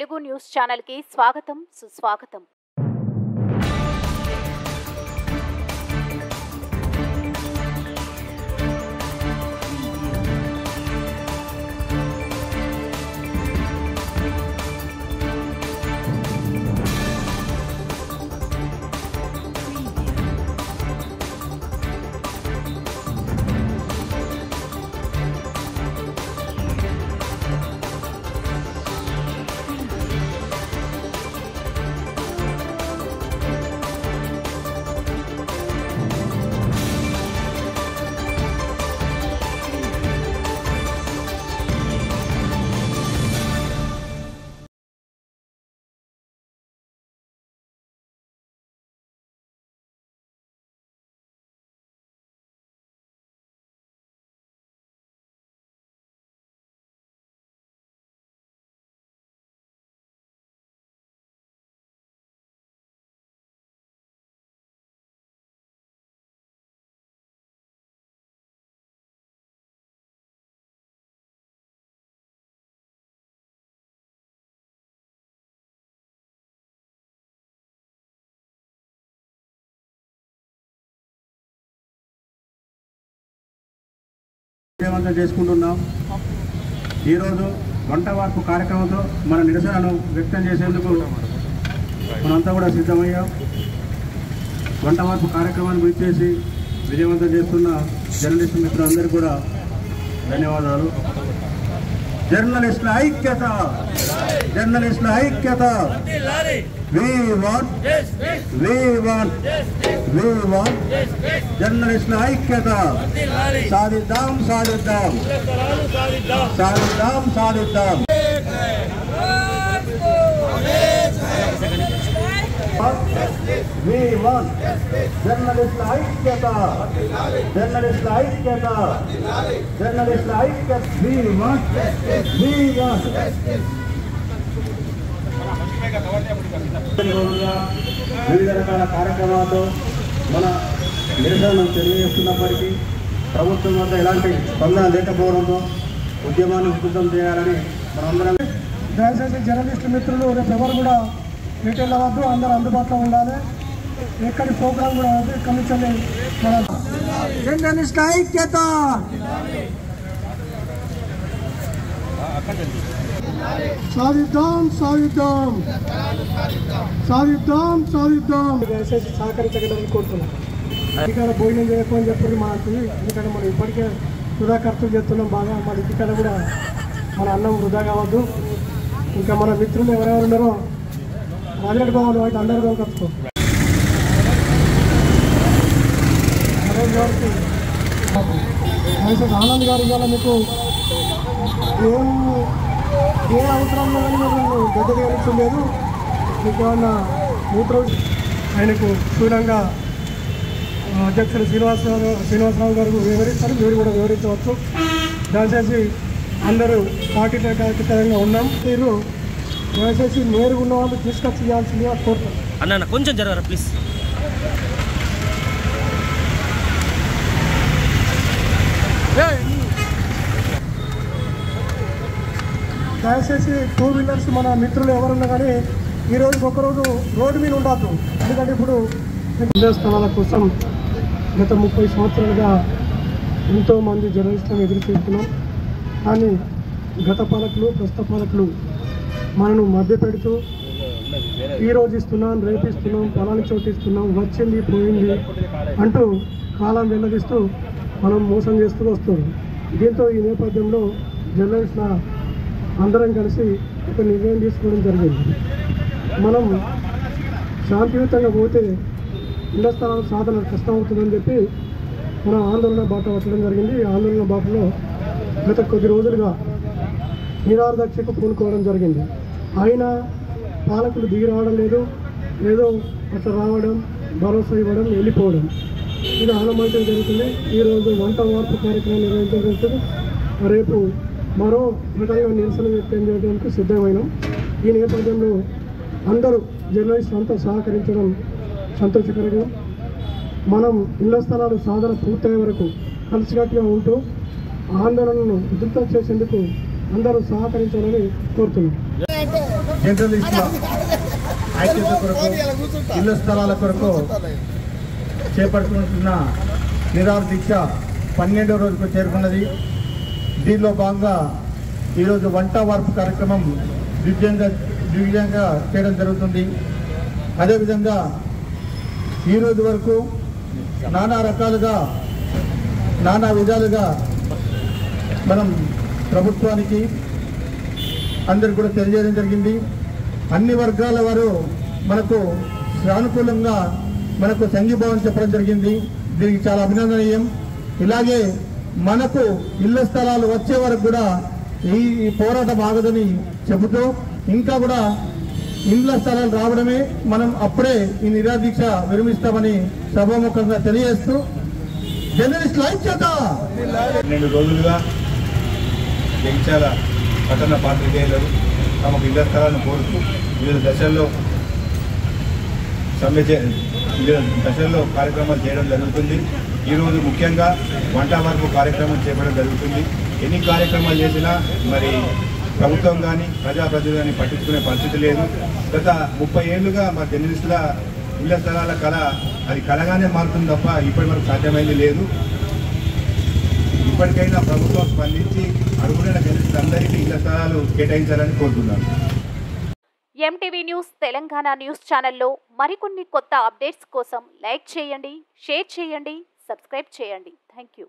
Telugu news channel కి స్వాగతం సుస్వాగతం। చేసుకుంటున్నాం। ఈరోజు వంట వార్పు కార్యక్రమంతో మన నిరసనను వ్యక్తం చేసేందుకు మనంతా కూడా సిద్ధమయ్యాం। వంట వార్పు కార్యక్రమాన్ని విచ్చేసి విజయవంతం చేస్తున్న జర్నలిస్ట్ మిత్రులందరికీ కూడా ధన్యవాదాలు। జర్నలిస్టుల ఐక్యత, జర్నలిస్టుల ఐక్యత। We want జర్నలిస్టుల ఐక్యత। సాధిద్దాం సాధిద్దాం సాధిద్దాం సాధిద్దాం। We want జర్నలిస్టుల ఐక్యత, జర్నలిస్టుల ఐక్యత, జర్నలిస్టుల ఐక్యత। We want వివిధ రకాల కార్యక్రమాలతో మన నిరసనను తెలియజేస్తున్నప్పటికీ ప్రభుత్వం వద్ద ఎలాంటి స్పందన లేకపోవడంతో ఉద్యమాన్ని ఉధృతం చేయాలని మనందరం దయచేసి జర్నలిస్ట్ మిత్రులు రేపు ఎవరు కూడా రిటైల్ అవ్వద్దు, అందరూ అందుబాటులో ఉండాలి। ఎక్కడి ప్రోగ్రాం కూడా అవ్వద్దు। ఇక్కడి నుంచి మన జర్నలిస్ట్ ఐక్యత, సాధిద్దాం సాధిద్దాం సాధిద్దాం సాధిద్దాం। దయచేసి సహకరించగలని కోరుతున్నాం। ఇక్కడ భోజనం చేయకపోని చెప్పి మనకు, ఎందుకంటే మనం ఇప్పటికే వృధా ఖర్చులు చేస్తున్నాం బాగా। మన ఇంటికాడ కూడా మన అన్నం వృధా కావద్దు। ఇంకా మన మిత్రులు ఎవరెవరు ఉన్నారో రాజరెడ్డి బాబు వాటి అందరూ కలుపుకో। ఆనంద్ గారు ఇవాళ మీకు ఏ అవసరంలో కానీ మీరు గడ్డ తీయలేదు, మీకు ఏమన్నా మూత్రం ఆయనకు స్థూలంగా అధ్యక్షులు శ్రీనివాసరావు గారు వివరిస్తారు, మీరు కూడా వివరించవచ్చు। దయచేసి అందరూ పార్టీలో ఖచ్చితంగా ఉన్నాం। మీరు దయచేసి నేరుగా ఉన్న వాళ్ళు తీసుకొచ్చి ఇవ్వాల్సిందిగా కోరుతాం। అన్న కొంచెం జరగరా ప్లీజ్। దయచేసి టూ వీలర్స్ మన మిత్రులు ఎవరున్నా కానీ ఈరోజు ఒకరోజు రోడ్డు మీద ఉండద్దు। ఎందుకంటే ఇప్పుడు స్థలాల కోసం గత 30 సంవత్సరాలుగా ఎంతోమంది జర్నలిస్టులను ఎదురు చూస్తున్నాం। కానీ గత పాలకులు ప్రస్తుత పాలకులు మనను మభ్యపెడుతూ ఈరోజు ఇస్తున్నాం, రేపు ఇస్తున్నాం, పొలానికి చోటు ఇస్తున్నాం, వచ్చింది పోయింది అంటూ కాలం వెల్లడిస్తూ మనం మోసం చేస్తూ వస్తుంది। దీంతో ఈ నేపథ్యంలో జర్నలిస్టుల అందరం కలిసి ఒక నిర్ణయం తీసుకోవడం జరిగింది। మనం శాంతియుతంగా పోతే ఇళ్ల స్థలాల సాధన కష్టం అవుతుందని చెప్పి మనం ఆందోళన బాట పట్టడం జరిగింది। ఈ ఆందోళన బాటలో గత కొద్ది రోజులుగా నిరాదక్షకు పూనుకోవడం జరిగింది। అయినా పాలకులు దిగి రావడం లేదు, ఏదో అట్లా రావడం, భరోసా ఇవ్వడం, వెళ్ళిపోవడం, ఇది ఆనమైతే జరుగుతుంది। ఈరోజు వంట వార్పు కార్యక్రమం నిర్వహించడం జరుగుతుంది। రేపు మరో విధంగా నిరసన వ్యక్తం చేయడానికి సిద్ధమైనాం। ఈ నేపథ్యంలో అందరూ జర్నలిస్టులు అంతా సహకరించడం సంతోషకరంగా, మనం ఇళ్ల స్థలాలు సాధన పూర్తయ్యే వరకు కలిసికట్టుగా ఉంటూ ఆందోళనను ఉధృతం చేసేందుకు అందరూ సహకరించాలని కోరుతున్నాం। జర్నలిస్టుల ఐక్యత కొరకు ఇళ్ల స్థలాల కొరకు చేపడుతున్న నిరాహార దీక్ష 12వ రోజుకు చేరుకున్నది. దీనిలో భాగంగా ఈరోజు వంట వార్పు కార్యక్రమం దిగ్విజయంగా చేయడం జరుగుతుంది. అదేవిధంగా ఈరోజు వరకు నానా రకాలుగా నానా విధాలుగా మనం ప్రభుత్వానికి అందరికి కూడా తెలియజేయడం జరిగింది. అన్ని వర్గాల వారు మనకు సానుకూలంగా మనకు సంఘీభావం చెప్పడం జరిగింది. దీనికి చాలా అభినందనీయం. ఇలాగే మనకు ఇళ్ల స్థలాలు వచ్చే వరకు కూడా ఈ పోరాటం ఆగదని చెబుతూ ఇంకా కూడా ఇండ్ల స్థలాలు రావడమే మనం అప్పుడే ఈ నిరాదీక్ష విరమిస్తామని సభాముఖంగా తెలియజేస్తూ జర్నలిస్టుల ఐక్యత. 12 రోజులుగా జగిత్యాల పట్టణ పాత్రికేయులు తమకు ఇళ్ల స్థలాలను కోరుతూ వివిధ దశల్లో కార్యక్రమాలు చేయడం జరుగుతుంది. ఈరోజు ముఖ్యంగా వంట వరకు కార్యక్రమం చేపట్టడం జరుగుతుంది. ఎన్ని కార్యక్రమాలు చేసినా మరి ప్రభుత్వం కానీ ప్రజాప్రతినిధులు కానీ పట్టించుకునే పరిస్థితి లేదు. గత 30 ఏళ్లుగా మా జర్నలిస్టుల ఇళ్ల స్థలాల కళ అది కళగానే మారుతుంది తప్ప ఇప్పటి వరకు సాధ్యమైంది లేదు. ఇప్పటికైనా ప్రభుత్వం స్పందించి అర్హులైన జర్నలిస్టులందరికీ ఇళ్ల స్థలాలు కేటాయించాలని కోరుతున్నాను. ఎంటీవీ న్యూస్ తెలంగాణ న్యూస్ ఛానల్లో మరికొన్ని కొత్త అప్డేట్స్ కోసం లైక్ చేయండి, షేర్ చేయండి, సబ్స్క్రైబ్ చేయండి. Thank you.